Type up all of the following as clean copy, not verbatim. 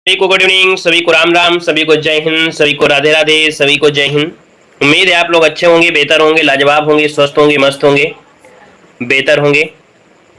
सभी को good evening, सभी को राम राम, सभी को जय हिंद, सभी को राधे राधे, सभी को जय हिंद। उम्मीद है आप लोग अच्छे होंगे, बेहतर होंगे, लाजवाब होंगे, स्वस्थ होंगे, मस्त होंगे, बेहतर होंगे।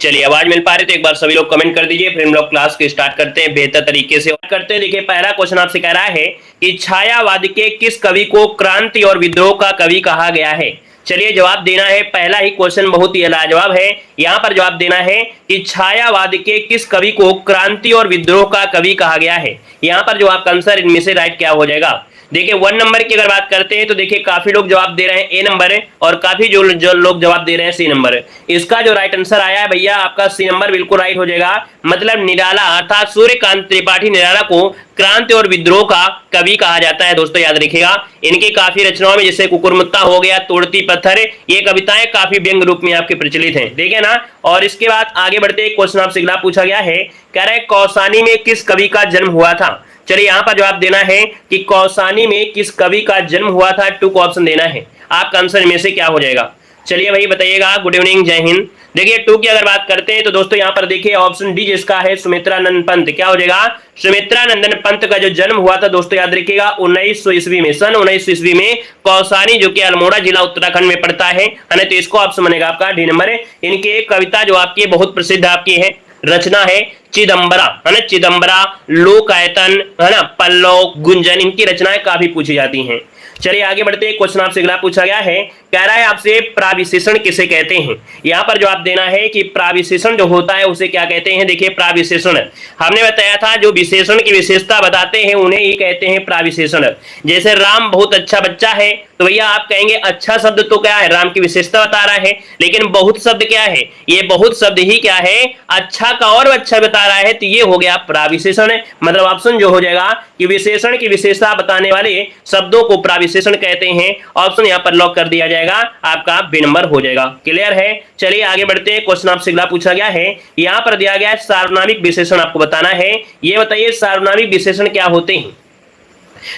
चलिए, आवाज मिल पा रही तो एक बार सभी लोग कमेंट कर दीजिए, फिर हम लोग क्लास को स्टार्ट करते हैं बेहतर तरीके से करते हैं। देखिए, पहला क्वेश्चन आपसे कह रहा है कि छायावाद के किस कवि को क्रांति और विद्रोह का कवि कहा गया है। चलिए, जवाब देना है। पहला ही क्वेश्चन बहुत ही लाजवाब है। यहाँ पर जवाब देना है कि छायावाद के किस कवि को क्रांति और विद्रोह का कवि कहा गया है। यहाँ पर जो आपका आंसर इनमें से राइट क्या हो जाएगा। देखिए, 1 नंबर की अगर बात करते हैं तो देखिए काफी लोग जवाब दे रहे हैं ए नंबर है, और काफी जो लोग जवाब दे रहे हैं सी नंबर है। इसका जो राइट आंसर आया है भैया, आपका सी नंबर बिल्कुल राइट हो जाएगा। मतलब निराला अर्थात सूर्यकांत त्रिपाठी निराला को क्रांति और विद्रोह का कवि कहा जाता है। दोस्तों याद रखिएगा, इनकी काफी रचनाओं में जैसे कुकुरमुत्ता हो गया, तोड़ती पत्थर, ये कविताएं काफी व्यंग रूप में आपके प्रचलित हैं, ठीक है ना। और इसके बाद आगे बढ़ते क्वेश्चन आपसे अगला पूछा गया है, कह रहा है कौसानी में किस कवि का जन्म हुआ था। चलिए, यहां पर जवाब देना है कि कौसानी में किस कवि का जन्म हुआ था। 2 को ऑप्शन देना है। आपका आंसर में से क्या हो जाएगा, चलिए भाई बताइएगा। गुड इवनिंग, जय हिंद। देखिए 2 की अगर बात करते हैं तो दोस्तों यहाँ पर देखिए ऑप्शन डी जिसका है सुमित्रानंद पंत, क्या हो जाएगा। सुमित्रानंदन पंत का जो जन्म हुआ था दोस्तों याद रखिएगा 1900 ईस्वी में, सन 1900 ईस्वी में कौसानी जो कि अल्मोड़ा जिला उत्तराखंड में पड़ता है ना। तो इसको ऑप्शन बनेगा आपका डी नंबर। इनकी एक कविता जो आपकी बहुत प्रसिद्ध आपकी है, रचना है चिदंबरा, है ना। चिदंबरा, लोकायतन, है ना, पल्लव, गुंजन, इनकी रचनाएं काफी पूछी जाती हैं। चलिए आगे बढ़ते हैं। क्वेश्चन आपसे अगला पूछा गया है, कह रहा है आपसे प्राविशेषण किसे कहते हैं। यहाँ पर जवाब देना है कि प्राविशेषण जो होता है उसे क्या कहते हैं। देखिए, प्राविशेषण हमने बताया था जो विशेषण की विशेषता बताते हैं उन्हें ही कहते हैं प्राविशेषण। जैसे राम बहुत अच्छा बच्चा है, तो भैया आप कहेंगे अच्छा शब्द तो क्या है, राम की विशेषता बता रहा है। लेकिन बहुत शब्द क्या है, ये बहुत शब्द ही क्या है, अच्छा का और अच्छा बता रहा है, तो ये हो गया प्राविशेषण। मतलब ऑप्शन जो हो जाएगा कि विशेषण की विशेषता बताने वाले शब्दों को प्राविशेषण कहते हैं। ऑप्शन यहाँ पर लॉक कर दिया जाएगा, आपका बी नंबर हो जाएगा। क्लियर है। चलिए आगे बढ़ते हैं। क्वेश्चन आपसे अगला पूछा गया है, यहाँ पर दिया गया है सार्वनामिक विशेषण आपको बताना है। ये बताइए सार्वनामिक विशेषण क्या होते हैं।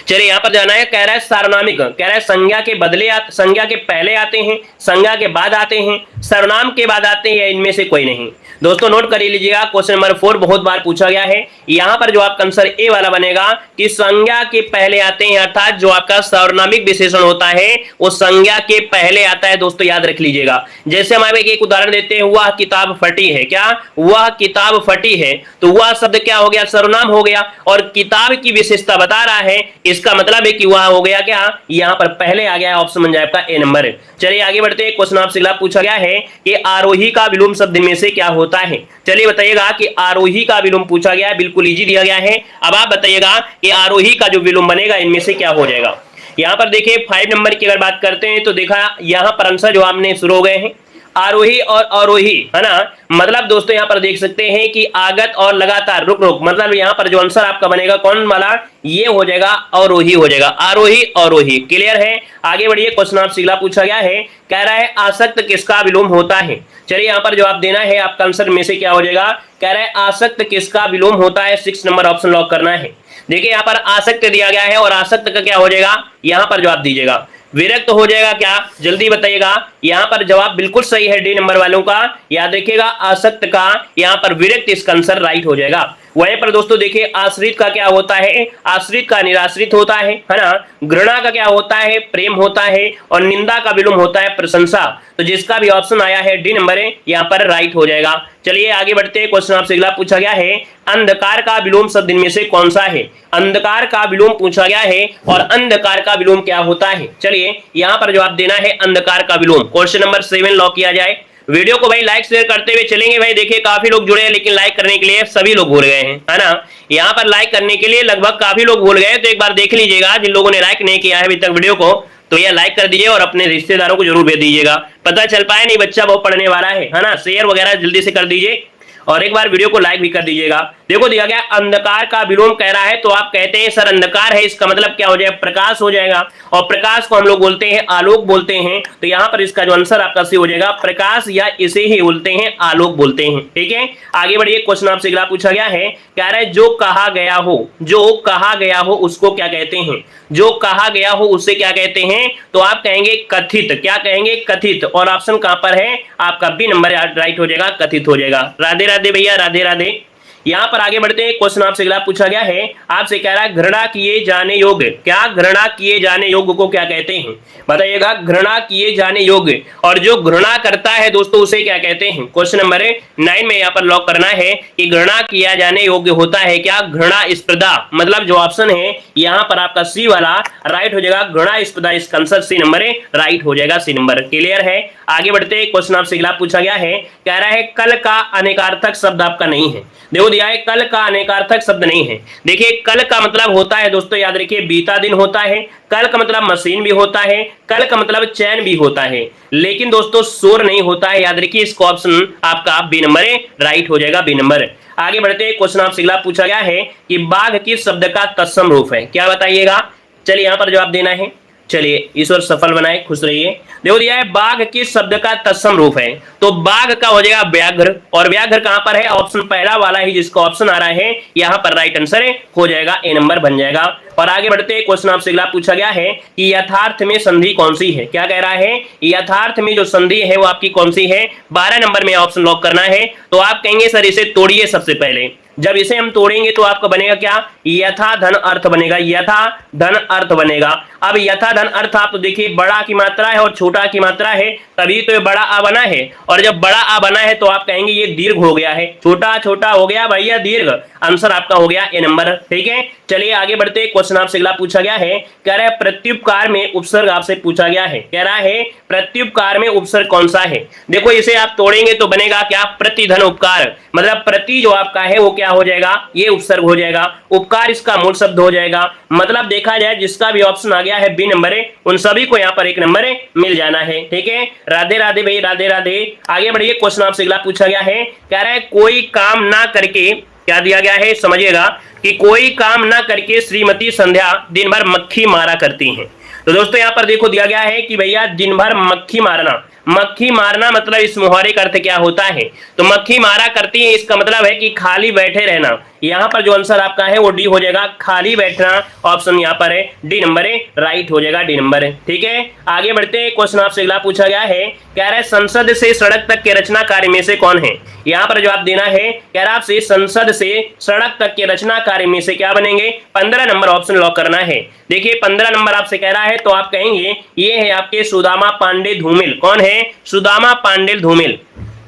चलिए यहाँ पर जाना है, कह रहा है सार्वनामिक, कह रहा है संज्ञा के बदले संज्ञा के पहले आते हैं, संज्ञा के बाद आते हैं, सर्वनाम के बाद आते हैं, इनमें से कोई नहीं। दोस्तों नोट कर लीजिएगा, क्वेश्चन नंबर 4 बहुत बार पूछा गया है। यहाँ पर जो आपका आंसर ए वाला बनेगा कि संज्ञा के पहले आते हैं, अर्थात जो आपका सार्वनामिक विशेषण होता है वो संज्ञा के पहले आता है। दोस्तों याद रख लीजिएगा। जैसे हमारे एक उदाहरण देते हैं, वह किताब फटी है, क्या वह किताब फटी है, तो वह शब्द क्या हो गया, सर्वनाम हो गया। और किताब की विशेषता बता रहा है, इसका मतलब है कि वह हो गया क्या, यहाँ पर पहले आ गया। ऑप्शन बन जाए आपका ए नंबर। चलिए आगे बढ़ते हैं। क्वेश्चन आपसे अगला पूछा गया है कि आरोही का विलोम शब्द में से क्या होता है। चलिए बताइएगा कि आरोही का विलोम पूछा गया है, बिल्कुल इजी दिया गया है। अब आप बताइएगा कि आरोही का जो विलोम बनेगा इनमें से क्या हो जाएगा। यहाँ पर देखिए 5 नंबर की अगर बात करते हैं तो देखा यहाँ पर आंसर जो आपने शुरू हो गए हैं आरोही और अवरोही, है ना। मतलब दोस्तों यहाँ पर देख सकते हैं कि आगत और लगातार, रुक रुक, मतलब यहाँ पर जो आंसर आपका बनेगा कौन वाला, ये हो जाएगा अवरोही हो जाएगा, आरोही अवरोही। क्लियर है। आगे बढ़िए। क्वेश्चन आपसे अगला पूछा गया है, कह रहा है आसक्त किसका विलोम होता है। चलिए यहाँ पर जवाब देना है, आपका आंसर में से क्या हो जाएगा। कह रहा है आसक्त किसका विलोम होता है। 6 नंबर ऑप्शन लॉक करना है। देखिए यहाँ पर आसक्त दिया गया है और आसक्त का क्या हो जाएगा, यहाँ पर जवाब दीजिएगा विरक्त हो जाएगा क्या, जल्दी बताइएगा। यहाँ पर जवाब बिल्कुल सही है डी नंबर वालों का। याद रखिएगा आसक्त का यहाँ पर विरक्त, इसका आंसर राइट हो जाएगा। वहीं पर दोस्तों देखिए आश्रित का क्या होता है, आश्रित का निराश्रित होता है ना। घृणा का क्या होता है, प्रेम होता है। और निंदा का विलोम होता है प्रशंसा। तो जिसका भी ऑप्शन आया है डी नंबर है, यहाँ पर राइट हो जाएगा। चलिए आगे बढ़ते हैं। क्वेश्चन आपसे अगला पूछा गया है, अंधकार का विलोम शब्द इनमें से कौन सा है। अंधकार का विलोम पूछा गया है और अंधकार का विलोम क्या होता है। चलिए यहाँ पर जवाब देना है अंधकार का विलोम। क्वेश्चन नंबर 7 लॉक किया जाए। वीडियो को भाई लाइक शेयर करते हुए चलेंगे। भाई देखिए काफी लोग जुड़े हैं लेकिन लाइक करने के लिए सभी लोग भूल गए हैं, है ना। यहाँ पर लाइक करने के लिए लगभग काफी लोग भूल गए, तो एक बार देख लीजिएगा। जिन लोगों ने लाइक नहीं किया है अभी तक वीडियो को, तो यह लाइक कर दीजिए और अपने रिश्तेदारों को जरूर भेज दीजिएगा। पता चल पाए नहीं बच्चा बहुत पढ़ने वाला है ना। शेयर वगैरह जल्दी से कर दीजिए और एक बार वीडियो को लाइक भी कर दीजिएगा। देखो दिया गया अंधकार का विलोम कह रहा है, तो आप कहते हैं सर अंधकार है, इसका मतलब क्या हो जाएगा, प्रकाश हो जाएगा। और प्रकाश को हम लोग बोलते हैं आलोक बोलते हैं। तो यहाँ पर इसका जो आंसर आपका सही हो जाएगा प्रकाश, या इसे ही बोलते हैं आलोक बोलते हैं। ठीक है। आगे बढ़िए। क्वेश्चन आपसे अगला पूछा गया है, कह रहा है जो कहा गया हो, जो कहा गया हो उसको क्या कहते हैं। जो कहा गया हो उससे क्या कहते हैं, तो आप कहेंगे कथित। क्या कहेंगे, कथित। और ऑप्शन कहां पर है आपका बी नंबर राइट हो जाएगा, कथित हो जाएगा। राधे राधे भैया, राधे राधे। यहाँ पर आगे बढ़ते हैं, क्वेश्चन आपसे अगला पूछा गया है, आपसे कह रहा है घृणा किए जाने योग्य, क्या घृणा किए जाने योग्य को क्या कहते हैं, बताइएगा। घृणा किए जाने योग्य, और जो घृणा करता है दोस्तों उसे क्या कहते हैं। क्वेश्चन नंबर 9 में यहाँ पर लॉक करना है कि घृणा किया जाने योग्य होता है क्या, घृणा स्पर्धा, मतलब जो ऑप्शन है यहाँ पर आपका सी वाला राइट हो जाएगा, घृणा स्पर्धा, इसका आंसर सी नंबर राइट हो जाएगा, सी नंबर। क्लियर है। आगे बढ़ते हैं, क्वेश्चन आपसे अगला पूछा गया है, कह रहा है कल का अनेकार्थक शब्द आपका नहीं है। देखो दिया है कल का अनेकार्थक शब्द नहीं है। देखिए कल का मतलब होता है दोस्तों, याद रखिए बीता दिन होता है, कल का मतलब मशीन भी होता है, कल का मतलब चैन भी होता है, लेकिन दोस्तों शोर नहीं होता है। याद रखिए इसका ऑप्शन आपका बी नंबर राइट हो जाएगा, बी नंबर। आगे बढ़ते हैं, क्वेश्चन आपसे अगला पूछा गया है कि बाघ किस शब्द का तत्सम रूप है, क्या बताइएगा। चलिए यहाँ पर जवाब देना है। चलिए ईश्वर सफल बनाए, खुश रहिए। देखो दिया है बाघ किस शब्द का तत्सम रूप है, तो बाघ का हो जाएगा व्याघ्र, और व्याघ्र कहां पर है, ऑप्शन पहला वाला ही जिसका ऑप्शन आ रहा है यहां पर राइट आंसर हो जाएगा, ए नंबर बन जाएगा। और आगे बढ़ते हैं, क्वेश्चन आपसे अगला पूछा गया है कि यथार्थ में संधि कौन सी है, क्या कह रहा है, यथार्थ में जो संधि है वो आपकी कौन सी है, 12 नंबर में ऑप्शन लॉक करना है। तो आप कहेंगे सर इसे तोड़िए सबसे पहले, जब इसे हम तोड़ेंगे तो आपका बनेगा क्या, यथा धन अर्थ बनेगा, यथा धन अर्थ बनेगा। अब यथा धन अर्थ आप तो देखिए बड़ा की मात्रा है और छोटा की मात्रा है, तभी तो ये बड़ा आ बना है, और जब बड़ा आ बना है तो आप कहेंगे ये दीर्घ हो गया है, छोटा छोटा हो गया भैया दीर्घ, आंसर आपका हो गया ए नंबर। ठीक है, चलिए आगे बढ़ते, क्वेश्चन आपसे अगला पूछा गया है, कह रहा है प्रत्युपकार में उपसर्ग आपसे पूछा गया है, कह रहा है प्रत्युपकार में उपसर्ग कौन सा है। देखो इसे आप तोड़ेंगे तो बनेगा क्या, प्रतिधन उपकार, मतलब प्रति जो आपका है वो क्या हो जाएगा, ये उपसर्ग हो जाएगा, उपकार इसका मूल शब्द हो जाएगा। मतलब देखा जाए जिसका भी ऑप्शन आ गया है बी नंबर उन सभी को यहाँ पर एक नंबर मिल जाना है। ठीक है, राधे राधे भाई, राधे राधे। आगे बढ़िए, क्वेश्चन आपसे अगला पूछा गया है, कह रहा है कोई काम ना करके, क्या दिया गया है समझिएगा, कि कोई काम ना करके श्रीमती संध्या दिन भर मक्खी मारा करती हैं। तो दोस्तों यहाँ पर देखो दिया गया है कि भैया दिन भर मक्खी मारना, मक्खी मारना मतलब इस मुहावरे का अर्थ क्या होता है, तो मक्खी मारा करती है इसका मतलब है कि खाली बैठे रहना। यहाँ पर जो आंसर आपका है वो डी हो जाएगा, खाली बैठना, ऑप्शन यहाँ पर है डी नंबर राइट हो जाएगा, डी नंबर। ठीक है, आगे बढ़ते हैं, क्वेश्चन आपसे अगला पूछा गया है, कह रहा है संसद से सड़क तक के रचना कार्य में से कौन है। यहाँ पर जवाब देना है, कह रहा है आपसे संसद से सड़क तक के रचना कार्य में से क्या बनेंगे, 15 नंबर ऑप्शन लॉक करना है। देखिए 15 नंबर आपसे कह रहा है तो आप कहेंगे ये है आपके सुदामा पांडे धूमिल। कौन है, सुदामा पांडे धूमिल।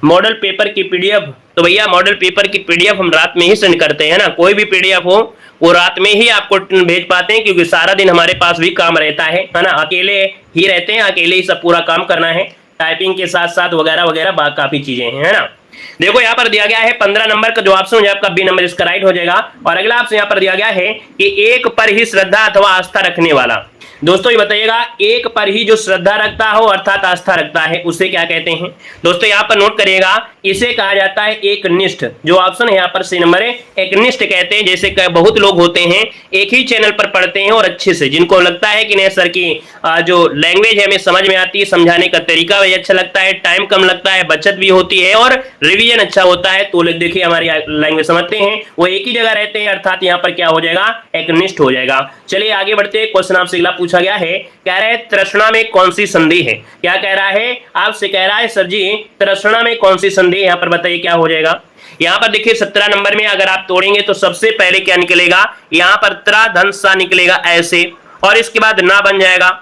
मॉडल पेपर की पीडीएफ, तो भैया मॉडल पेपर की पीडीएफ हम रात में ही सेंड करते हैं ना, कोई भी पीडीएफ हो वो रात में ही आपको भेज पाते हैं, क्योंकि सारा दिन हमारे पास भी काम रहता है ना, अकेले ही रहते हैं, अकेले ही सब पूरा काम करना है, टाइपिंग के साथ साथ वगैरह वगैरह काफी चीजें हैं, है ना। देखो यहाँ पर दिया गया है 15 नंबर का जो ऑप्शन हो जाए आपका बी नंबर इसका राइट हो जाएगा। और अगला आपसे यहाँ पर दिया गया है कि एक पर ही श्रद्धा अथवा आस्था रखने वाला। दोस्तों ये बताइएगा, एक पर ही जो श्रद्धा रखता हो अर्थात आस्था रखता है उसे क्या कहते हैं। दोस्तों यहाँ पर नोट करिएगा, इसे कहा जाता है एकनिष्ठ। जो ऑप्शन है यहाँ पर सी नंबर है, एकनिष्ठ कहते हैं। जैसे बहुत लोग होते हैं एक ही चैनल पर पढ़ते हैं और अच्छे से, जिनको लगता है कि नहीं सर की जो लैंग्वेज है हमें समझ में आती है, समझाने का तरीका भी अच्छा लगता है, टाइम कम लगता है, बचत भी होती है और रिवीजन अच्छा होता है, तो देखिए हमारी लैंग्वेज समझते हैं, वो एक ही जगह रहते हैं, अर्थात यहाँ पर क्या हो जाएगा, एकनिष्ठ हो जाएगा। चलिए आगे बढ़ते हैं, क्वेश्चन आपसे अगला पूछा गया है, कह रहा है तृष्णा में कौन सी संधि है। क्या कह रहा है, आपसे कह रहा है सर जी तृष्णा में कौन सी संधि है, यहाँ पर बताइए क्या हो जाएगा। यहाँ पर देखिए 17 नंबर में अगर आप तोड़ेंगे तो सबसे पहले क्या निकलेगा, यहाँ पर त्रा धन सा निकलेगा ऐसे, और इसके बाद ना बन जाएगा।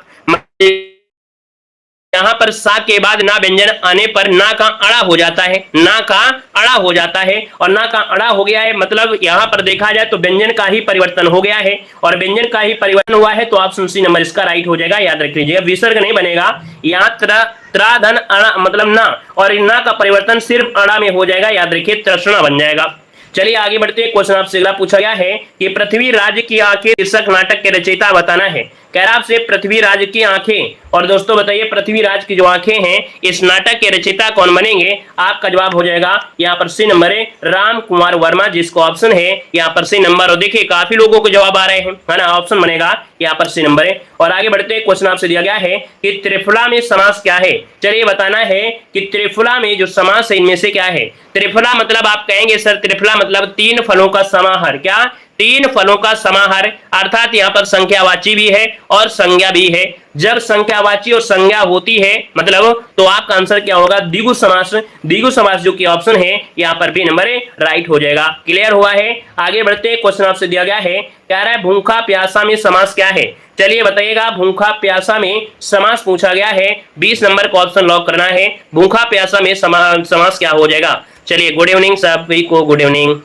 यहाँ पर सा के बाद ना व्यंजन आने पर ना का अड़ा हो जाता है, ना का अड़ा हो जाता है, और ना का अड़ा हो गया है मतलब यहाँ पर देखा जाए तो व्यंजन का ही परिवर्तन हो गया है, और व्यंजन का ही परिवर्तन हुआ है तो ऑप्शन सी नंबर इसका राइट हो जाएगा। याद रख लीजिएगा, विसर्ग नहीं बनेगा, यहाँ त्रा धन अड़ा मतलब ना, और ना का परिवर्तन सिर्फ अड़ा में हो जाएगा, याद रखिए तृष्णा बन जाएगा। चलिए आगे बढ़ते हैं, क्वेश्चन आपसे अगला पूछा गया है कि पृथ्वी राज की आंखें शीर्षक नाटक के रचयिता बताना है। कह रहा आपसे पृथ्वी राज की आंखें, और दोस्तों बताइए पृथ्वी राज की जो आंखें हैं इस नाटक के रचयिता कौन बनेंगे। आपका जवाब हो जाएगा यहाँ पर सी नंबर है राम कुमार वर्मा, जिसको ऑप्शन है यहाँ पर सी नंबर। और देखिए काफी लोगों को जवाब आ रहे हैं, है ना, ऑप्शन बनेगा यहाँ पर सी नंबर है। और आगे बढ़ते हैं, क्वेश्चन आपसे दिया गया है कि त्रिफला में समास क्या है। चलिए बताना है कि त्रिफला में जो समास है इनमें से क्या है। त्रिफला मतलब आप कहेंगे सर त्रिफला मतलब तीन फलों का समाहार, क्या तीन फलों का समाहार, अर्थात यहाँ पर संख्यावाची भी है और संज्ञा भी है। जब संख्यावाची और संज्ञा होती है मतलब तो आपका आंसर क्या होगा, द्विगु समास। द्विगु समास जो कि ऑप्शन है यहाँ पर बी नंबर राइट हो जाएगा। क्लियर हुआ है। आगे बढ़ते हैं, क्वेश्चन आपसे दिया गया है, कह रहा है भूखा प्यासा में समास क्या है। चलिए बताइएगा, भूखा प्यासा में समास पूछा गया है, 20 नंबर का ऑप्शन लॉक करना है। भूखा प्यासा में समास क्या हो जाएगा। चलिए गुड इवनिंग सभी को, गुड इवनिंग।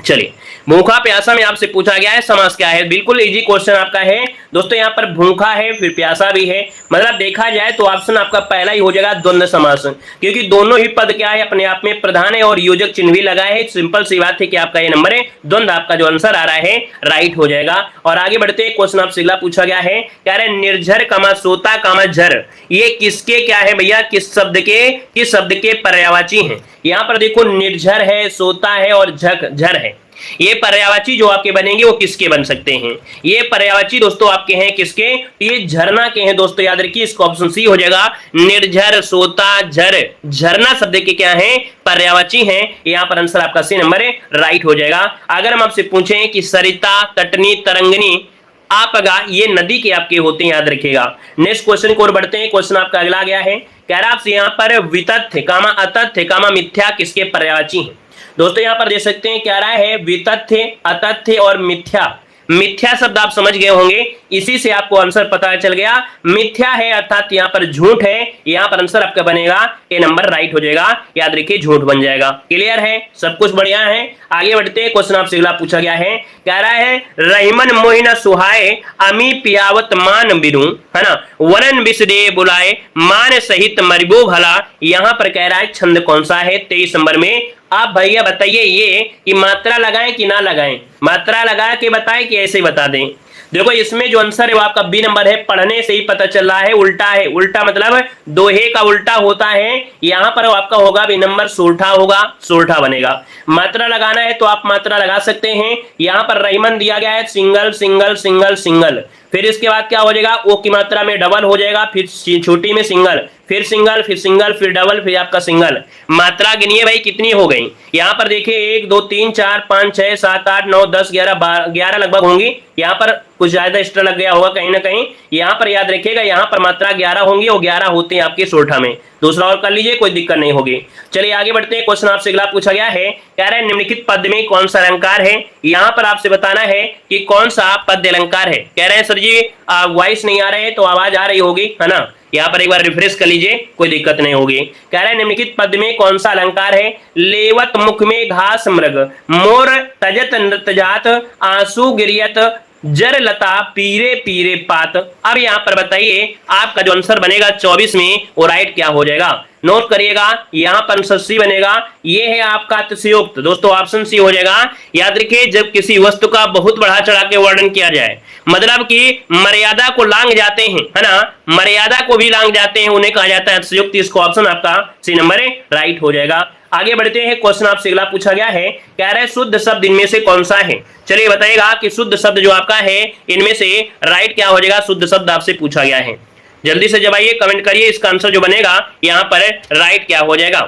चलिए भूखा प्यासा में आपसे पूछा गया है समास क्या है। बिल्कुल इजी क्वेश्चन आपका है दोस्तों। यहाँ पर भूखा है फिर प्यासा भी है, मतलब देखा जाए तो ऑप्शन आपका पहला ही हो जाएगा द्वंद्व समास, क्योंकि दोनों ही पद क्या है अपने आप में प्रधान है और योजक चिन्ह भी लगा है। सिंपल सी बात है कि आपका ये नंबर है द्वंद्व, आपका जो आंसर आ रहा है राइट हो जाएगा। और आगे बढ़ते हैं, क्वेश्चन आपसे अगला पूछा गया है, कह रहे निर्झर कामा सोता कामा झर, ये किसके क्या है भैया, किस शब्द के पर्यायवाची हैं। यहाँ पर देखो निर्झर है, सोता है और झर है। ये पर्यायवाची जो आपके बनेंगे वो किसके बन सकते हैं। ये पर्यायवाची दोस्तों आपके हैं किसके, ये झरना के हैं दोस्तों। याद रखिए इसका ऑप्शन सी हो जाएगा, निर्झर सोता झर, झरना शब्द के क्या हैं, पर्यायवाची हैं। यहाँ पर आंसर आपका सी नंबर राइट हो जाएगा। अगर हम आपसे पूछें कि सरिता, तटनी, तरंगनी, आपगा, ये नदी के आपके होते हैं, याद रखिएगा। नेक्स्ट क्वेश्चन को और बढ़ते हैं। क्वेश्चन आपका अगला गया है, कह रहा आपसे यहाँ पर वितथ्य कामा अतथ्य कामा मिथ्या किसके पर्यायवाची हैं। दोस्तों यहाँ पर देख सकते हैं क्या रहा है, वितथ्य, अतथ्य और मिथ्या। मिथ्या शब्द आप समझ गए होंगे, इसी से आपको आंसर पता चल गया। मिथ्या है अर्थात यहाँ पर झूठ है, यहाँ पर आंसर आपका बनेगा ए नंबर राइट हो जाएगा। याद रखिए झूठ बन जाएगा। क्लियर है, सब कुछ बढ़िया है। आगे बढ़ते हैं, क्वेश्चन आपसे अगला पूछा गया है, कह रहा है रहीमन मोहिना सुहाए अमी पियावत मान बिरू, है ना, वरन विषदे बुलाए मान सहित मरिबो भला। यहाँ पर कह रहा है छंद कौन सा है 23 नंबर में। आप भैया बताइए ये कि मात्रा लगाएं कि ना लगाएं, मात्रा लगा के बताएं कि ऐसे बता दें। देखो इसमें जो आंसर है वो आपका बी नंबर है, पढ़ने से ही पता चल रहा है उल्टा है। उल्टा मतलब दोहे का उल्टा होता है। यहाँ पर आपका होगा बी नंबर सोरठा होगा, सोरठा बनेगा। मात्रा लगाना है तो आप मात्रा लगा सकते हैं। यहाँ पर रहीमन दिया गया है सिंगल सिंगल सिंगल सिंगल, फिर इसके बाद क्या हो जाएगा, ओ की मात्रा में डबल हो जाएगा, फिर छोटी में सिंगल, फिर सिंगल, फिर सिंगल, फिर डबल, फिर आपका सिंगल। मात्रा गिनिए भाई कितनी हो गई। यहाँ पर देखिए 1 2 3 4 5 6 7 8 9 10 11 लगभग होंगी। यहाँ पर कुछ ज्यादा एक्स्ट्रा लग गया होगा कहीं ना कहीं। यहाँ पर याद रखिएगा यहाँ पर मात्रा 11 होंगी और 11 होते हैं आपके सोरठा में। दूसरा और कर लीजिए, कोई दिक्कत नहीं होगी। चलिए आगे बढ़ते हैं। क्वेश्चन आपसे अगला पूछा गया है, कह रहे हैं निम्नलिखित पद में कौन सा अलंकार है। यहाँ पर आपसे बताना है कि कौन सा पद्य अलंकार है। कह रहे हैं सर जी वॉइस नहीं आ रहे हैं तो आवाज आ रही होगी, है ना। यहाँ पर एक बार रिफ्रेश कर लीजिए, कोई दिक्कत नहीं होगी। कह रहे हैं निम्नलिखित पद में कौन सा अलंकार है। लेवत मुख में घास मृग, मोर तजत नृत्य जात, आंसू गिरियत जर लता पीरे पीरे पात। अब यहाँ पर बताइए आपका जो आंसर बनेगा 24 में वो राइट क्या हो जाएगा। नोट करिएगा, यहाँ पर आंसर सी बनेगा। ये है आपका अतिशयोक्त दोस्तों, ऑप्शन सी हो जाएगा। याद रखिए जब किसी वस्तु का बहुत बढ़ा चढ़ा के वर्णन किया जाए, मतलब कि मर्यादा को लांग जाते हैं, है ना, मर्यादा को भी लांग जाते हैं, उन्हें कहा जाता है अतिशयोक्त। इसको ऑप्शन आपका सी नंबर राइट हो जाएगा। आगे बढ़ते हैं। क्वेश्चन आपसे अगला पूछा गया है, कह रहा है शुद्ध शब्द इनमें से कौन सा है। चलिए बताइएगा कि शुद्ध शब्द जो आपका है इनमें से राइट क्या हो जाएगा। शुद्ध शब्द आपसे पूछा गया है, जल्दी से जब आइए कमेंट करिए, इसका आंसर जो बनेगा यहाँ पर राइट क्या हो जाएगा।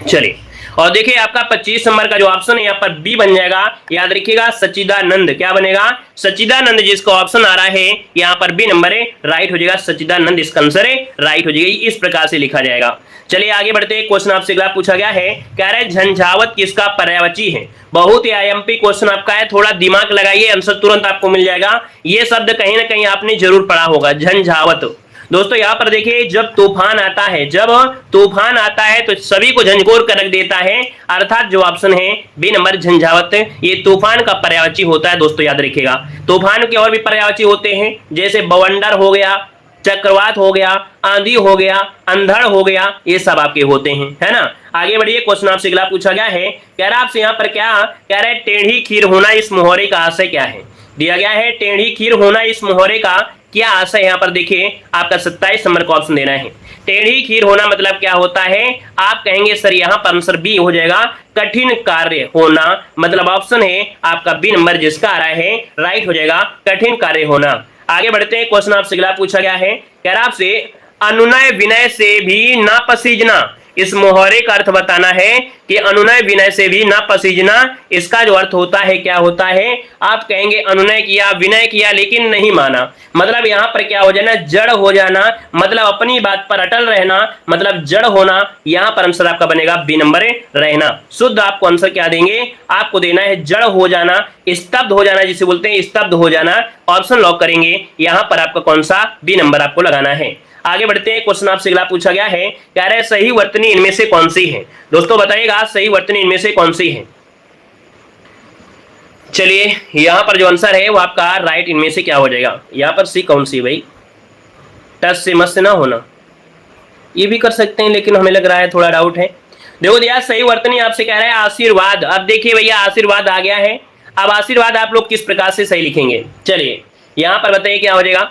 चलिए और देखिए आपका 25 नंबर का जो ऑप्शन है यहाँ पर बी बन जाएगा। याद रखिएगा सच्चिदानंद क्या बनेगा, सच्चिदानंद। जिसका ऑप्शन आ रहा है यहाँ पर बी नंबर राइट हो जाएगा, सच्चिदानंद इसका आंसर राइट हो जाएगा। इस प्रकार से लिखा जाएगा। चलिए आगे बढ़ते हैं। क्वेश्चन आपसे अगला पूछा गया है, कह रहे हैं झंझावत किसका पर्यायवाची है। बहुत ही आईएमपी क्वेश्चन आपका है, थोड़ा दिमाग लगाइए, आंसर तुरंत आपको मिल जाएगा। ये शब्द कहीं ना कहीं आपने जरूर पढ़ा होगा, झंझावत। दोस्तों यहाँ पर देखिए जब तूफान आता है, जब तूफान आता है तो सभी को झंझोर कर रख देता है, अर्थात जो ऑप्शन है बी नंबर झंझावत, ये तूफान का पर्यायवाची होता है। दोस्तों याद रखिएगा तूफान के और भी पर्यायवाची होते हैं, जैसे बवंडर हो गया, चक्रवात हो गया, आंधी हो गया, अंधड़ हो गया, ये सब आपके होते हैं, है ना। आगे बढ़िए। क्वेश्चन आपसे अगला पूछा गया है, कह रहा आपसे यहाँ पर क्या कह रहा है, टेढ़ी खीर होना इस मुहावरे का आशय क्या है। दिया गया है टेढ़ी खीर होना इस मुहावरे का क्या आशय। यहाँ पर देखिए आपका 27 नंबर का ऑप्शन देना है। टेढ़ी खीर होना मतलब क्या होता है, आप कहेंगे सर यहाँ पर आंसर बी हो जाएगा, कठिन कार्य होना। मतलब ऑप्शन है आपका बी नंबर जिसका आ रहा है राइट हो जाएगा, कठिन कार्य होना। आगे बढ़ते हैं। क्वेश्चन आपसे अगला पूछा गया है, कह रहा आपसे अनुनय विनय से भी ना पसीजना इस मोहरे का अर्थ बताना है कि अनुनय विनय से भी ना पसीजना। इसका जो अर्थ होता है क्या होता है, आप कहेंगे अनुनय किया विनय किया लेकिन नहीं माना, मतलब यहां पर क्या हो जाना, जड़ हो जाना, मतलब अपनी बात पर अटल रहना, मतलब जड़ होना। यहां पर आंसर आपका बनेगा बी नंबर रहना। शुद्ध आपको आंसर क्या देंगे, आपको देना है जड़ हो जाना, स्तब्ध हो जाना, जिसे बोलते हैं स्तब्ध हो जाना। ऑप्शन लॉक करेंगे, यहां पर आपका कौन सा, बी नंबर आपको लगाना है। आगे बढ़ते हैं, क्वेश्चन आपसे अगला पूछा गया है, कह रहे सही वर्तनी इनमें से कौन सी है। दोस्तों बताइएगा सही वर्तनी इनमें से कौन सी है। चलिए यहां पर जो आंसर है वो आपका राइट इनमें से क्या हो जाएगा, यहां पर सी कौन सी भाई, टच से मत से ना होना, ये भी कर सकते हैं लेकिन हमें लग रहा है थोड़ा डाउट है। देखो दिया सही वर्तनी आपसे कह रहा है आशीर्वाद। अब देखिए भैया आशीर्वाद आ गया है, अब आशीर्वाद आप लोग किस प्रकार से सही लिखेंगे, चलिए यहां पर बताइए क्या हो जाएगा।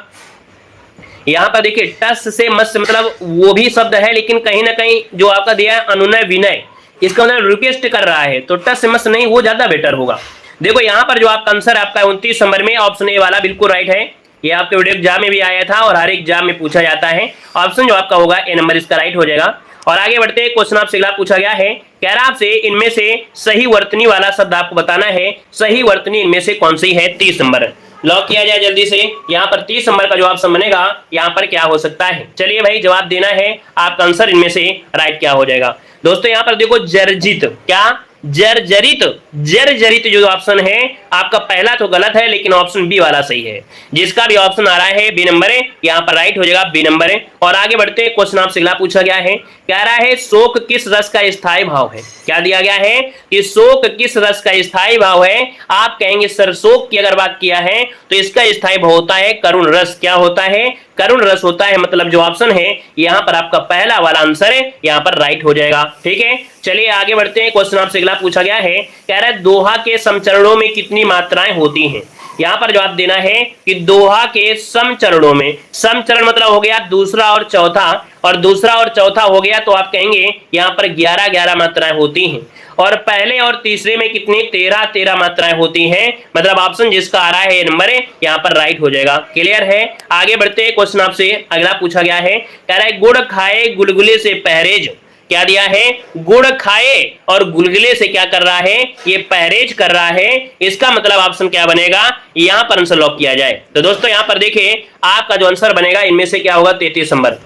यहां पर देखिए टस से मस मतलब वो भी शब्द है, लेकिन कहीं ना कहीं जो आपका दिया है अनुनय विनय, इसका मतलब रिक्वेस्ट कर रहा है, तो टस से मस नहीं, वो ज्यादा बेटर होगा। देखो यहां पर जो आपका आंसर आपका 29 नंबर में ऑप्शन ए वाला बिल्कुल राइट है। ये आपके वीडियो एग्जाम में भी आया था और हर एग्जाम में पूछा जाता है। ऑप्शन जो आपका होगा ए नंबर इसका राइट हो जाएगा। और आगे बढ़ते हैं, क्वेश्चन आपसे अगला पूछा गया है, कह रहा आपसे इनमें से सही वर्तनी वाला शब्द आपको बताना है। सही वर्तनी इनमें से कौन सी है, 30 नंबर लॉक किया जाए जल्दी से। यहाँ पर 30 नंबर का जो ऑप्शन बनेगा, यहाँ पर क्या हो सकता है, चलिए भाई जवाब देना है, आपका आंसर इनमें से राइट क्या हो जाएगा। दोस्तों यहाँ पर देखो जर्जित, क्या जर्जरित, जर्जरित जो ऑप्शन है आपका पहला तो गलत है, लेकिन ऑप्शन बी वाला सही है। जिसका भी ऑप्शन आ रहा है बी नंबर है, यहाँ पर राइट हो जाएगा बी नंबर है। और आगे बढ़ते हैं, क्वेश्चन आपसे अगला पूछा गया है, कह रहा है शोक किस रस का स्थायी भाव है। क्या दिया गया है कि शोक किस रस का स्थायी भाव है। आप कहेंगे सर शोक की अगर बात किया है तो इसका स्थायी भाव होता है करुण रस। क्या होता है, करुण रस होता है, मतलब जो ऑप्शन है यहाँ पर आपका पहला वाला आंसर है, यहाँ पर राइट हो जाएगा। ठीक है चलिए आगे बढ़ते हैं, क्वेश्चन आपसे अगला पूछा गया है, कह रहा है दोहा के समचरणों में कितनी मात्राएं होती हैं। यहाँ पर जवाब देना है कि दोहा के समचरणों में, समचरण मतलब हो गया दूसरा और चौथा, और दूसरा और चौथा हो गया तो आप कहेंगे यहाँ पर 11-11 मात्राएं होती हैं। और पहले और तीसरे में कितनी, 13-13 मात्राएं होती हैं, मतलब ऑप्शन जिसका आ रहा है ये नंबर है, यहाँ पर राइट हो जाएगा। क्लियर है, आगे बढ़ते हैं, क्वेश्चन आपसे अगला पूछा गया है, कह रहा है गुड़ खाए गुलगुले से परहेज। क्या दिया है, गुड़ खाए और गुलगुले से क्या कर रहा है, ये परहेज कर रहा है। इसका मतलब ऑप्शन क्या बनेगा, यहां पर आंसर लॉक किया जाए। तो दोस्तों यहां पर देखिए आपका जो आंसर बनेगा इनमें से क्या होगा, 33 नंबर।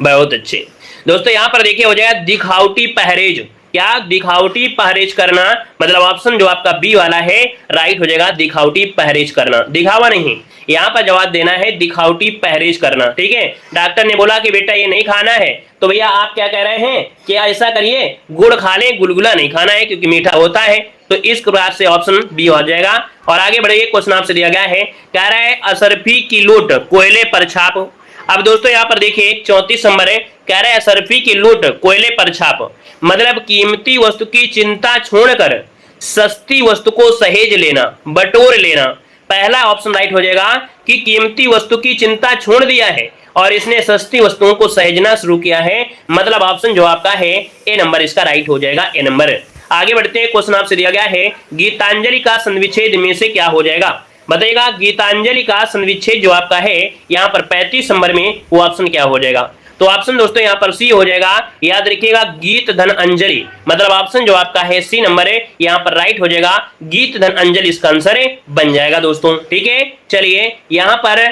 बहुत अच्छे दोस्तों, यहां पर देखिए हो जाएगा दिखावटी परहेज। क्या, दिखावटी परहेज करना, मतलब ऑप्शन जो आपका बी वाला है राइट हो जाएगा, दिखावटी परहेज करना, दिखावा नहीं। यहाँ पर जवाब देना है दिखावटी परहेज करना। ठीक है, डॉक्टर ने बोला कि बेटा ये नहीं खाना है, तो भैया आप क्या कह रहे हैं कि ऐसा करिए गुड़ खा लें, गुलगुला नहीं खाना है क्योंकि मीठा होता है। तो इस प्रकार से ऑप्शन बी हो जाएगा। और आगे बढ़िए, क्वेश्चन आपसे दिया गया है, कह रहा है असरफी की लूट कोयले पर छाप। अब दोस्तों यहाँ पर देखिए 34 नंबर है, कह रहे हैं असरफी की लूट कोयले पर छाप, मतलब कीमती वस्तु की चिंता छोड़कर सस्ती वस्तु को सहेज लेना, बटोर लेना। पहला ऑप्शन राइट हो जाएगा कि कीमती वस्तु की चिंता छोड़ दिया है और इसने सस्ती वस्तुओं को सहेजना शुरू किया है, मतलब ऑप्शन जो आपका है ए नंबर इसका राइट हो जाएगा, ए नंबर। आगे बढ़ते हैं, क्वेश्चन आपसे दिया गया है, गीतांजलि का संविच्छेद में से क्या हो जाएगा, बताइएगा। गीतांजलि का संविच्छेद जो आपका है यहाँ पर 35 नंबर में, वो ऑप्शन क्या हो जाएगा। तो ऑप्शन दोस्तों यहाँ पर सी हो जाएगा, याद रखिएगा गीत धन अंजलि, मतलब ऑप्शन जो आपका है सी नंबर है, यहाँ पर राइट हो जाएगा, गीत धन अंजलि इसका आंसर बन जाएगा दोस्तों। ठीक है चलिए, यहाँ पर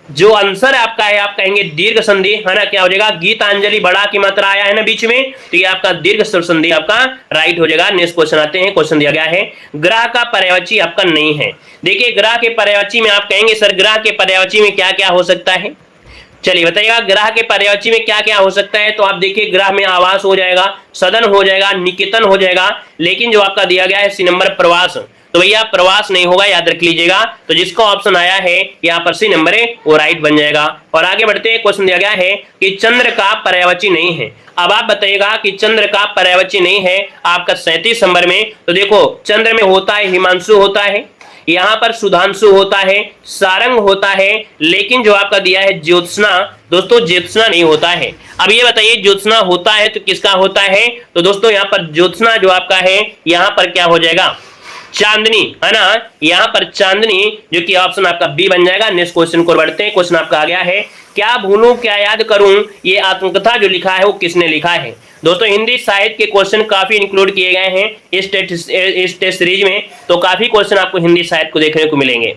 जो आंसर आपका है आप कहेंगे दीर्घ संधि है ना, क्या हो जाएगा, गीतांजलि बड़ा की मात्रा आया है ना बीच में, तो ये आपका दीर्घ संधि आपका राइट हो जाएगा। नेक्स्ट क्वेश्चन आते हैं, क्वेश्चन दिया गया है, ग्रह का पर्यायवाची आपका नहीं है। देखिए ग्रह के पर्यायवाची में आप कहेंगे सर ग्रह के पर्यायवाची में क्या क्या हो सकता है, चलिए बताइएगा ग्रह के पर्यायवाची में क्या क्या हो सकता है। तो आप देखिए ग्रह में आवास हो जाएगा, सदन हो जाएगा, निकेतन हो जाएगा, लेकिन जो आपका दिया गया है सी नंबर प्रवास, तो भैया प्रवास नहीं होगा, याद रख लीजिएगा। तो जिसका ऑप्शन आया है यहाँ पर सी नंबर है वो राइट बन जाएगा। और आगे बढ़ते हैं, क्वेश्चन दिया गया है कि चंद्र का पर्यायवाची नहीं है। अब आप बताइएगा कि चंद्र का पर्यायवाची नहीं है आपका 37 नंबर में। तो देखो चंद्र में होता है हिमांशु होता है, यहाँ पर सुधांशु होता है, सारंग होता है, लेकिन जो आपका दिया है ज्योत्सना, दोस्तों ज्योत्सना नहीं होता है। अब ये बताइए ज्योत्सना होता है तो किसका होता है, तो दोस्तों यहाँ पर ज्योत्सना जो आपका है यहाँ पर क्या हो जाएगा, चांदनी है ना, यहाँ पर चांदनी, जो कि ऑप्शन आपका बी बन जाएगा। नेक्स्ट क्वेश्चन को बढ़ते हैं, क्वेश्चन आपका आ गया है, क्या भूलूं क्या याद करूं, ये आत्मकथा जो लिखा है वो किसने लिखा है। दोस्तों हिंदी साहित्य के क्वेश्चन काफी इंक्लूड किए गए हैं इस टेस्ट सीरीज में, तो काफी क्वेश्चन आपको हिंदी साहित्य को देखने को मिलेंगे।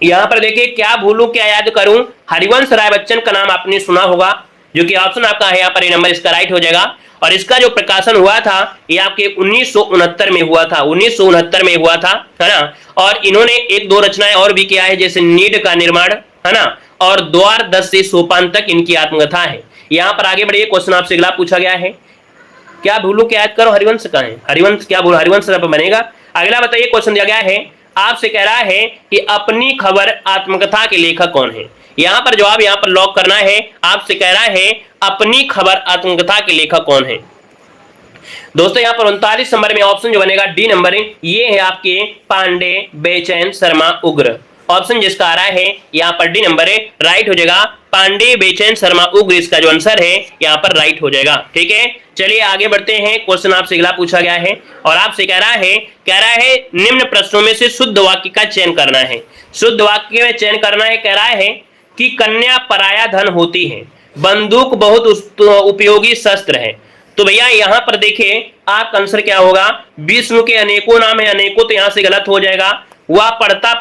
यहां पर देखिए, क्या भूलूं क्या याद करूं, हरिवंश राय बच्चन का नाम आपने सुना होगा, जो कि ऑप्शन आपका है यहाँ पर, ये नंबर इसका राइट हो जाएगा। और इसका जो प्रकाशन हुआ था ये आपके 1969 में हुआ था, 1969 में हुआ था, है ना। और इन्होंने एक दो रचनाएं और भी किया है, जैसे नीड का निर्माण, है ना, और द्वार 10 से सोपान तक इनकी आत्मकथा है। यहाँ पर आगे बढ़िए, क्वेश्चन आपसे अगला पूछा गया है, क्या भूलू क्या याद करो, हरिवंश का है, हरिवंश क्या भूल, हरिवंश बनेगा। अगला बताइए, क्वेश्चन दिया गया है, आपसे कह रहा है कि अपनी खबर आत्मकथा के लेखक कौन है। यहां पर जवाब यहां पर लॉक करना है, आपसे कह रहा है अपनी खबर आत्मकथा के लेखक कौन है। दोस्तों यहां पर 39 नंबर में ऑप्शन जो बनेगा डी नंबर, ये है आपके पांडे, बेचैन, शर्मा, उग्र। ऑप्शन जिसका आ रहा है यहाँ पर डी नंबर है, राइट हो जाएगा। पांडे, बेचैन, शर्मा, उग्र इसका जो आंसर है यहाँ पर राइट हो जाएगा। ठीक है, चलिए आगे बढ़ते हैं। क्वेश्चन आपसे अगला पूछा गया है और आपसे कह रहा है निम्न प्रश्नों में से शुद्ध वाक्य का चयन करना है। शुद्ध वाक्य में चयन करना है, कह रहा है कि कन्या पराया धन होती है, बंदूक बहुत उपयोगी शस्त्र है। तो भैया यहाँ पर देखिए आपका आंसर क्या होगा, विष्णु के अनेकों नाम है, अनेकों तो यहाँ से गलत हो जाएगा। वह पढ़ते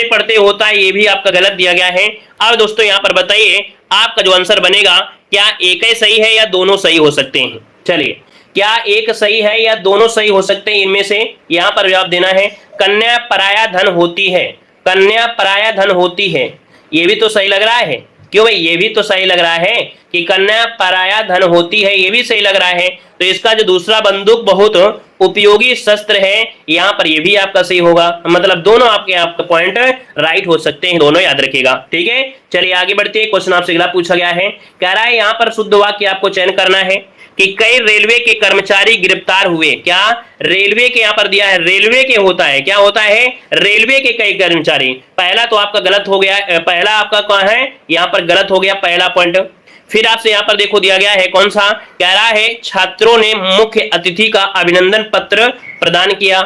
पढ़ते होता है, ये भी आपका गलत दिया गया है। अब दोस्तों यहाँ पर बताइए आपका जो आंसर बनेगा, क्या एक ही सही है या दोनों सही हो सकते हैं। चलिए, क्या एक सही है या दोनों सही हो सकते हैं, इनमें से यहाँ पर जवाब देना है। कन्या पराया धन होती है, कन्या पराया धन होती है, ये भी तो सही लग रहा है। क्यों भाई, ये भी तो सही लग रहा है कि कन्या पराया धन होती है, ये भी सही लग रहा है। तो इसका जो दूसरा बंदूक बहुत उपयोगी शस्त्र है, यहाँ पर ये भी आपका सही होगा। मतलब दोनों आपका पॉइंट राइट हो सकते हैं, दोनों याद रखिएगा। ठीक है, चलिए आगे बढ़ते हैं। क्वेश्चन आपसे अगला पूछा गया है, कह रहा है यहाँ पर शुद्ध वाक्य आपको चयन करना है कि कई रेलवे के कर्मचारी गिरफ्तार हुए। क्या रेलवे के यहाँ पर दिया है, रेलवे के होता है, क्या होता है, रेलवे के कई कर्मचारी। पहला तो आपका गलत हो गया, पहला आपका कौन है, यहाँ पर गलत हो गया पहला पॉइंट। फिर आपसे यहाँ पर देखो दिया गया है कौन सा, कह रहा है छात्रों ने मुख्य अतिथि का अभिनंदन पत्र प्रदान किया।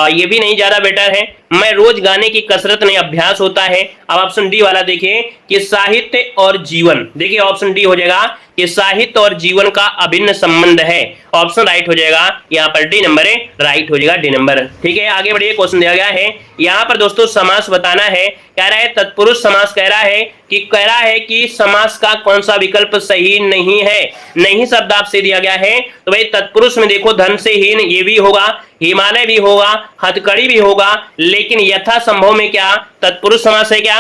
ये भी नहीं ज्यादा बेटर है। मैं रोज गाने की कसरत नहीं, अभ्यास होता है। अब ऑप्शन डी वाला देखिए कि साहित्य और जीवन, देखिए ऑप्शन डी हो जाएगा कि साहित्य और जीवन का अभिन्न संबंध है। ऑप्शन राइट हो जाएगा, यहाँ पर डी नंबर है, राइट हो जाएगा डी नंबर। ठीक है, आगे बढ़िए। क्वेश्चन दिया गया है यहाँ पर दोस्तों समास बताना है। कह रहा है तत्पुरुष समास, कह रहा है कि समास का कौन सा विकल्प सही नहीं है। नहीं शब्द आपसे दिया गया है, तो भाई तत्पुरुष में देखो धन से हीन ये भी होगा, हिमालय भी होगा, हथकड़ी भी होगा, लेकिन यथा संभव में क्या तत्पुरुष समास है क्या,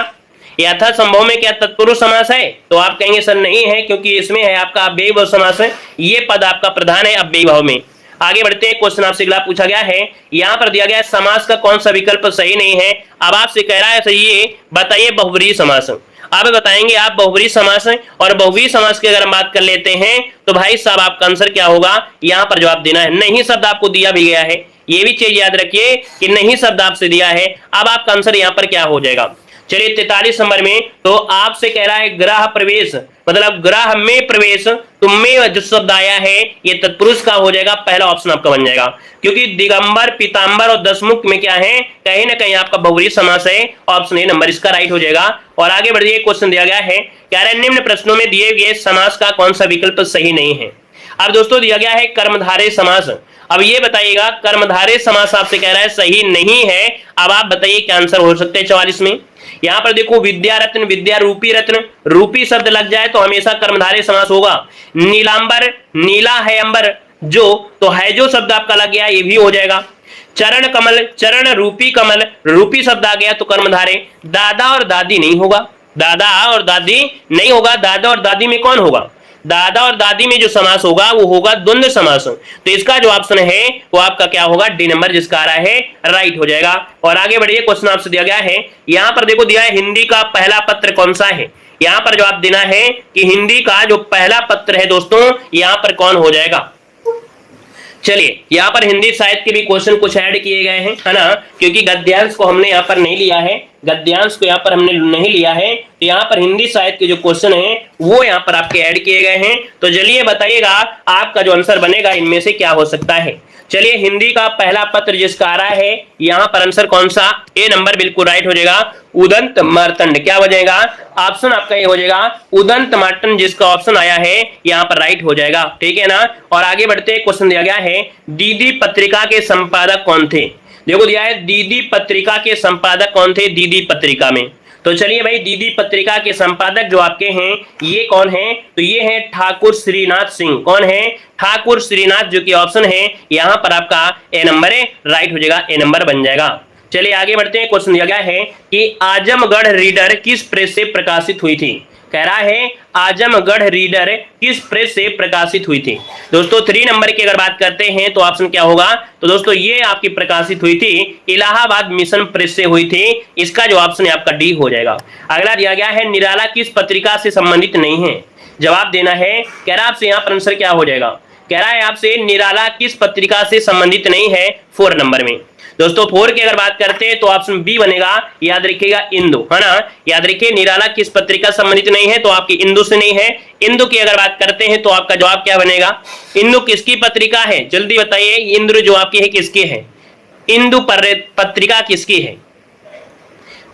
यथा संभव में क्या तत्पुरुष समास है। तो आप कहेंगे सर नहीं है, क्योंकि इसमें है आपका अव्ययी भाव समास है, ये पद आपका प्रधान है अव्ययी भाव में। आगे बढ़ते हैं। क्वेश्चन आपसे अगला पूछा गया है, यहाँ पर दिया गया है समास का कौन सा विकल्प सही नहीं है। अब आपसे कह रहा है सही ये बताइए बहुब्रीहि समास। अब बताएंगे आप बहुब्रीहि समास, और बहुब्रीहि समास की अगर हम बात कर लेते हैं तो भाई साहब आपका आंसर क्या होगा, यहाँ पर जवाब देना है। नहीं शब्द आपको दिया भी गया है, ये भी चीज याद रखिए कि नहीं शब्द आपसे दिया है। अब आपका आंसर यहाँ पर क्या हो जाएगा, चलिए 43 नंबर में तो आपसे कह रहा है ग्रह प्रवेश, मतलब ग्रह में प्रवेश, तो में जो शब्द आया है ये तत्पुरुष का हो जाएगा, पहला ऑप्शन आपका बन जाएगा। क्योंकि दिगंबर, पीतांबर और दशमुख में क्या है, कहीं ना कहीं आपका बहुब्रीहि समास है। ऑप्शन ए नंबर इसका राइट हो जाएगा। और आगे बढ़िए। क्वेश्चन दिया गया है, कह रहे हैं निम्न प्रश्नों में दिए गए समास का कौन सा विकल्प सही नहीं है। अब दोस्तों दिया गया है कर्मधारय समास। अब ये बताइएगा कर्मधारय समास आपसे कह रहा है सही नहीं है। अब आप बताइए क्या आंसर हो सकते हैं 44 में। यहाँ पर देखो विद्या रत्न, विद्या रूपी रत्न, रूपी शब्द लग जाए तो हमेशा कर्मधारय समास होगा। नीलांबर, नीला है अंबर, जो तो है जो शब्द आपका लग गया ये भी हो जाएगा। चरण कमल, चरण रूपी कमल, रूपी शब्द आ गया तो कर्मधारय। दादा और दादी नहीं होगा, दादा और दादी नहीं होगा। दादा और दादी में कौन होगा, दादा और दादी में जो समास होगा वो होगा द्वंद्व समास। तो इसका जो ऑप्शन है वो आपका क्या होगा, डी नंबर जिसका आ रहा है राइट हो जाएगा। और आगे बढ़िए। क्वेश्चन आपसे दिया गया है, यहाँ पर देखो दिया है हिंदी का पहला पत्र कौन सा है। यहाँ पर जवाब देना है कि हिंदी का जो पहला पत्र है दोस्तों यहाँ पर कौन हो जाएगा। चलिए यहाँ पर हिंदी साहित्य के भी क्वेश्चन कुछ ऐड किए गए हैं, है ना, क्योंकि गद्यांश को हमने यहाँ पर नहीं लिया है, गद्यांश को यहाँ पर हमने नहीं लिया है, तो यहाँ पर हिंदी साहित्य के जो क्वेश्चन है वो यहाँ पर आपके ऐड किए गए हैं। तो चलिए बताइएगा आपका जो आंसर बनेगा इनमें से क्या हो सकता है। चलिए हिंदी का पहला पत्र जिसका आ रहा है यहां पर आंसर कौन सा, ए नंबर बिल्कुल राइट हो जाएगा, उदंत मार्तंड। क्या हो जाएगा ऑप्शन आपका ये हो जाएगा उदंत मार्तंड, जिसका ऑप्शन आया है यहां पर राइट हो जाएगा, ठीक है ना। और आगे बढ़ते क्वेश्चन दिया गया है दीदी पत्रिका के संपादक कौन थे। देखो दिया है दीदी पत्रिका के संपादक कौन थे दीदी पत्रिका में। तो चलिए भाई दीदी पत्रिका के संपादक जो आपके हैं ये कौन है, तो ये है ठाकुर श्रीनाथ सिंह। कौन है, ठाकुर श्रीनाथ, जो कि ऑप्शन है यहां पर आपका ए नंबर है राइट हो जाएगा, ए नंबर बन जाएगा। चलिए आगे बढ़ते हैं, क्वेश्चन दिया गया है कि आजमगढ़ रीडर किस प्रेस से प्रकाशित हुई थी। कह रहा है आजमगढ़ रीडर किस प्रेस से प्रकाशित हुई थी। दोस्तों 3 नंबर की अगर बात करते हैं तो ऑप्शन क्या होगा, तो दोस्तों ये आपकी प्रकाशित हुई थी इलाहाबाद मिशन प्रेस से हुई थी, इसका जो ऑप्शन है आपका डी हो जाएगा। अगला दिया गया है निराला किस पत्रिका से संबंधित नहीं है, जवाब देना है। कह रहा है आपसे यहाँ पर आंसर क्या हो जाएगा, कह रहा है आपसे निराला किस पत्रिका से संबंधित नहीं है 4 नंबर में। दोस्तों 4 की अगर बात करते हैं तो ऑप्शन बी बनेगा, याद रखिएगा इंदु, है ना। याद रखिए निराला किस पत्रिका संबंधित नहीं है, तो आपकी इंदु से नहीं है। इंदु की अगर बात करते हैं तो आपका जवाब क्या बनेगा, इंदु किसकी पत्रिका है, जल्दी बताइए। इंदु जो आपकी है किसकी है, इंदु पत्रिका किसकी है।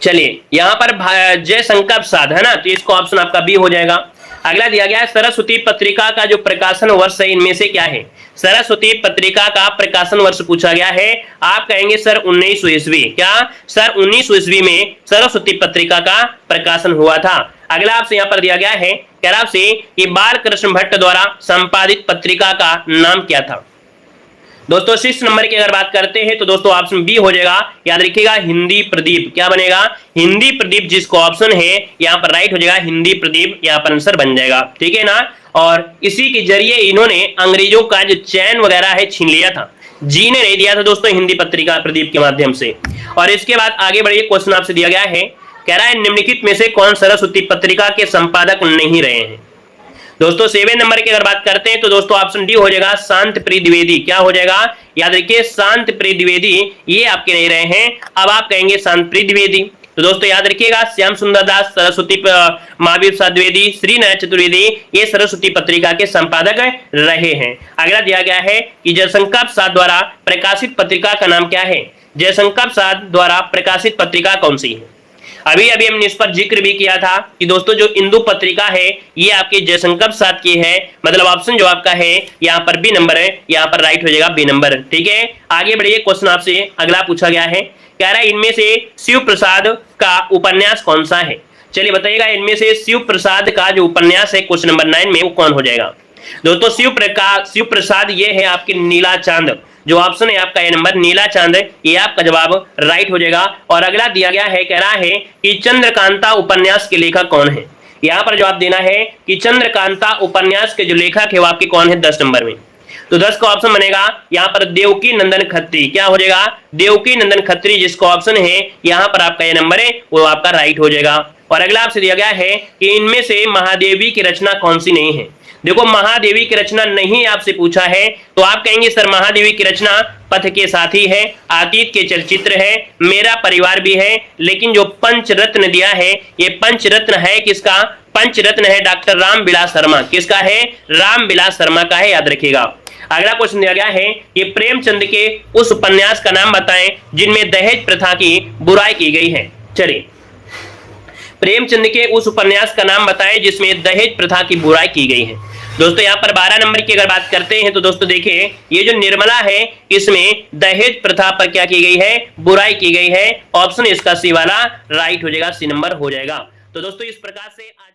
चलिए यहाँ पर जयशंकर प्रसाद है ना, तो इसको ऑप्शन आपका बी हो जाएगा। अगला दिया गया है सरस्वती पत्रिका का जो प्रकाशन वर्ष है इनमें से क्या है। सरस्वती पत्रिका का प्रकाशन वर्ष पूछा गया है, आप कहेंगे सर 1900 ईस्वी। क्या सर 1900 ईस्वी में सरस्वती पत्रिका का प्रकाशन हुआ था। अगला आपसे यहाँ पर दिया गया है, कह रहा आपसे कि बाल कृष्ण भट्ट द्वारा संपादित पत्रिका का नाम क्या था। दोस्तों 6 नंबर की अगर बात करते हैं तो दोस्तों ऑप्शन बी हो जाएगा, याद रखिएगा हिंदी प्रदीप। क्या बनेगा, हिंदी प्रदीप, जिसको ऑप्शन है यहाँ पर राइट हो जाएगा हिंदी प्रदीप, यहाँ पर आंसर बन जाएगा, ठीक है ना। और इसी के जरिए इन्होंने अंग्रेजों का जो चैन वगैरह है छीन लिया था, जी ने नहीं दिया था दोस्तों हिंदी पत्रिका प्रदीप के माध्यम से। और इसके बाद आगे बढ़िए, क्वेश्चन आपसे दिया गया है, कह रहा है निम्नलिखित में से कौन सरस्वती पत्रिका के संपादक नहीं रहे हैं। दोस्तों 7 नंबर की अगर बात करते हैं तो दोस्तों ऑप्शन डी हो जाएगा शांत प्रिय द्विवेदी। क्या हो जाएगा, याद रखिए शांत प्रिय द्विवेदी, ये आपके नहीं रहे हैं, अब आप कहेंगे शांत प्रिय द्विवेदी। तो दोस्तों याद रखिएगा श्याम सुंदर दास, सरस्वती महावीर प्रसाद द्विवेदी, श्रीनारायण चतुर्वेदी, ये सरस्वती पत्रिका के संपादक रहे हैं। अगला दिया गया है कि जयशंकर प्रसाद द्वारा प्रकाशित पत्रिका का नाम क्या है। जयशंकर प्रसाद द्वारा प्रकाशित पत्रिका कौन सी है। अभी अभी हमने इस पर जिक्र भी किया था कि दोस्तों जो इंदु पत्रिका है ये आपके जयशंकर प्रसाद की है, मतलब ऑप्शन जो आपका है यहाँ पर बी नंबर है, यहाँ पर राइट हो जाएगा बी नंबर, ठीक है। आगे बढ़िए, क्वेश्चन आपसे अगला पूछा गया है, कह रहा है इनमें से शिव प्रसाद का उपन्यास कौन सा है। चलिए बताइएगा इनमें से शिव प्रसाद का जो उपन्यास है क्वेश्चन नंबर 9 में वो कौन हो जाएगा। दोस्तों शिव प्रसाद ये है आपके नीला चांद, जो ऑप्शन है आपका ए नंबर नीला चांद, ये आपका जवाब राइट हो जाएगा। और अगला दिया गया है, कह रहा है कि चंद्रकांता उपन्यास के लेखक कौन है। यहाँ पर जवाब देना है कि चंद्रकांता उपन्यास के जो लेखक है वो आपके कौन है 10 नंबर में। तो 10 का ऑप्शन बनेगा यहाँ पर देवकी नंदन खत्री। क्या हो जाएगा, देवकी नंदन खत्री, जिसको ऑप्शन है यहाँ पर आपका ये नंबर है वो आपका राइट हो जाएगा। और अगला आपसे दिया गया है कि इनमें से महादेवी की रचना कौन सी नहीं है। देखो महादेवी की रचना नहीं आपसे पूछा है तो आप कहेंगे सर महादेवी की रचना पथ के साथी है, अतीत के चलचित्र है, मेरा परिवार भी है, लेकिन जो पंचरत्न दिया है ये पंचरत्न है किसका, पंचरत्न है डॉक्टर रामविलास शर्मा। किसका है, रामविलास शर्मा का है, याद रखिएगा। अगला क्वेश्चन दिया गया है कि प्रेमचंद के उस उपन्यास का नाम बताएं जिनमें दहेज प्रथा की बुराई की गई है। चलिए प्रेमचंद के उस उपन्यास का नाम बताएं जिसमें दहेज प्रथा की बुराई की गई है। दोस्तों यहाँ पर 12 नंबर की अगर बात करते हैं तो दोस्तों देखिए ये जो निर्मला है इसमें दहेज प्रथा पर क्या की गई है, बुराई की गई है। ऑप्शन इसका सी वाला राइट हो जाएगा, सी नंबर हो जाएगा। तो दोस्तों इस प्रकार से आज